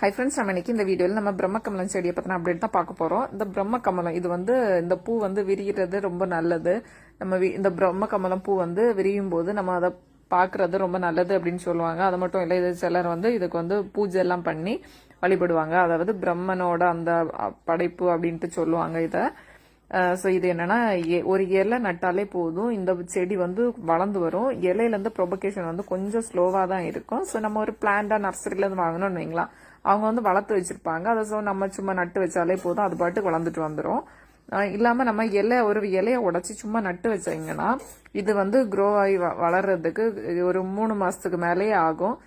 Hi friends, நம்ம இன்னைக்கு இந்த வீடியோவில் நம்ம பிரம்மகமலம் செடியை பற்றின அப்டேட் தான் பார்க்க போகிறோம். இந்த பிரம்மகமலம் இது இந்த பூ விரிகிறது ரொம்ப நல்லது. நம்ம இந்த பிரம்மகமலம் பூ விரியும் போது நம்ம அதை பார்க்கறது ரொம்ப நல்லது அப்படின்னு சொல்லுவாங்க. அது மட்டும் இல்லை, இது சிலர் இதுக்கு பூஜை எல்லாம் பண்ணி வழிபடுவாங்க. அதாவது பிரம்மனோட அந்த படைப்பு அப்படின்ட்டு சொல்லுவாங்க இதை. ஸோ இது என்னன்னா, ஒரு இலை நட்டாலே போதும், இந்த செடி வளர்ந்து வரும். இலையிலேருந்து ப்ரொபகேஷன் கொஞ்சம் ஸ்லோவாக தான் இருக்கும். ஸோ நம்ம ஒரு பிளான்டா நர்சரியிலேருந்து வாங்கணும்னு வைங்களா, அவங்க வளர்த்து வச்சிருப்பாங்க. அதை ஸோ நம்ம சும்மா நட்டு வச்சாலே போதும், அது பாட்டுக்கு வளர்ந்துட்டு வந்துடும். இல்லாமல் நம்ம ஒரு இலையை உடச்சி சும்மா நட்டு வச்சிங்கன்னா இது க்ரோ ஆகி வளர்றதுக்கு ஒரு 3 மாசத்துக்கு மேலேயே ஆகும்.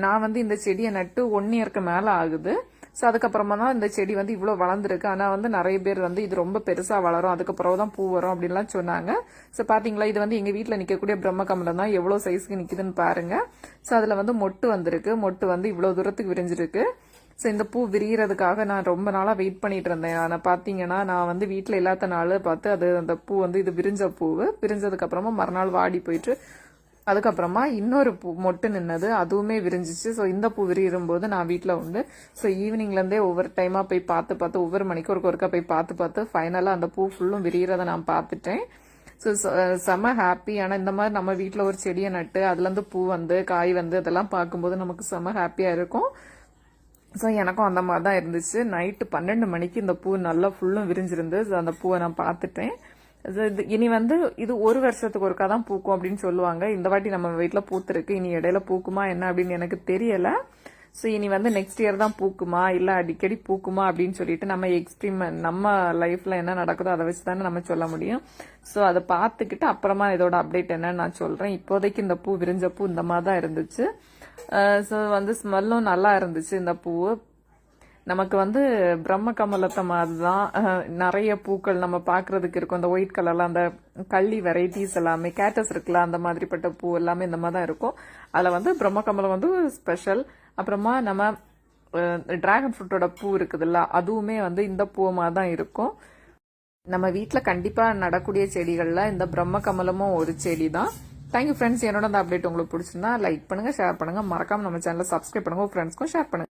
நான் இந்த செடியை நட்டு 1 இயருக்கு மேலே ஆகுது. ஸோ அதுக்கப்புறமா தான் இந்த செடி இவ்வளோ வளர்ந்துருக்கு. ஆனால் நிறைய பேர் இது ரொம்ப பெருசாக வளரும், அதுக்கப்புறம் தான் பூ வரும் அப்படின்லாம் சொன்னாங்க. ஸோ பார்த்தீங்களா, இது எங்கள் வீட்டில் நிற்கக்கூடிய பிரம்மகமலம் தான் எவ்வளோ சைஸ்க்கு நிற்குதுன்னு பாருங்க. ஸோ அதில் மொட்டு வந்திருக்கு. மொட்டு இவ்வளோ தூரத்துக்கு விரிஞ்சிருக்கு. ஸோ இந்த பூ விரியறதுக்காக நான் ரொம்ப நாளாக வெயிட் பண்ணிட்டு இருந்தேன். ஆனால் பார்த்தீங்கன்னா, நான் வீட்டில் இல்லாத நாள் பார்த்து அது அந்த பூ இது விரிஞ்ச பூவு. விரிஞ்சதுக்கப்புறமா மறுநாள் வாடி போயிட்டு அதுக்கப்புறமா இன்னொரு பூ மொட்டு நின்னது, அதுவுமே விரிஞ்சிச்சு. ஸோ இந்த பூ விரியும் போது நான் வீட்டில் உண்டு. ஸோ ஈவினிங்லேருந்தே ஒவ்வொரு டைமாக போய் பார்த்து ஒவ்வொரு மணிக்கு ஒருக்கா போய் பார்த்து ஃபைனலாக அந்த பூ ஃபுல்லும் விரியறதை நான் பார்த்துட்டேன். ஸோ செம ஹாப்பி. ஆனால் இந்த மாதிரி நம்ம வீட்டில் ஒரு செடியை நட்டு அதுலேருந்து பூ காய் அதெல்லாம் பார்க்கும்போது நமக்கு செம ஹாப்பியாக இருக்கும். ஸோ எனக்கும் அந்த மாதிரி தான் இருந்துச்சு. நைட்டு 12 மணிக்கு இந்த பூ நல்லா ஃபுல்லும் விரிஞ்சிருந்து அந்த பூவை நான் பார்த்துட்டேன். இனி இது 1 வருஷத்துக்கு ஒருக்கா தான் பூக்கும் அப்படின்னு சொல்லுவாங்க. இந்த வாட்டி நம்ம வீட்டில் பூத்துருக்கு. இனி இடையில பூக்குமா என்ன அப்படின்னு எனக்கு தெரியல. ஸோ இனி நெக்ஸ்ட் இயர் தான் பூக்குமா இல்லை அடிக்கடி பூக்குமா அப்படின்னு சொல்லிட்டு நம்ம எக்ஸ்ட்ரீம் நம்ம லைஃப்ல என்ன நடக்குதோ அதை வச்சு தானே நம்ம சொல்ல முடியும். ஸோ அதை பார்த்துக்கிட்டு அப்புறமா இதோட அப்டேட் என்னன்னு நான் சொல்றேன். இப்போதைக்கு இந்த பூ விரிஞ்ச பூ இந்த மாதிரி தான் இருந்துச்சு. ஸோ ஸ்மெல்லும் நல்லா இருந்துச்சு. இந்த பூவு நமக்கு பிரம்மகமலத்தை மாதிரி தான் நிறைய பூக்கள் நம்ம பார்க்கறதுக்கு இருக்கும். இந்த ஒயிட் கலர்ல அந்த கள்ளி வெரைட்டிஸ் எல்லாமே, கேட்டஸ் இருக்குல்ல, அந்த மாதிரிப்பட்ட பூ எல்லாமே இந்த மாதிரி தான் இருக்கும். அதில் பிரம்மகமலம் ஸ்பெஷல். அப்புறமா நம்ம டிராகன் ஃப்ரூட்டோட பூ இருக்குதுல்ல, அதுவுமே இந்த பூ மாதிரி தான் இருக்கும். நம்ம வீட்டில் கண்டிப்பாக நடக்கூடிய செடிகளில் இந்த பிரம்மகமலமும் ஒரு செடி தான். Thank you friends. என்னோட அந்த அப்டேட் உங்களுக்கு பிடிச்சிருந்தா லைக் பண்ணுங்க, ஷேர் பண்ணுங்க, மறக்காம நம்ம சேனலை சப்ஸ்கிரைப் பண்ணுங்க, ஃப்ரெண்ட்ஸ்க்கும் ஷேர் பண்ணுங்க.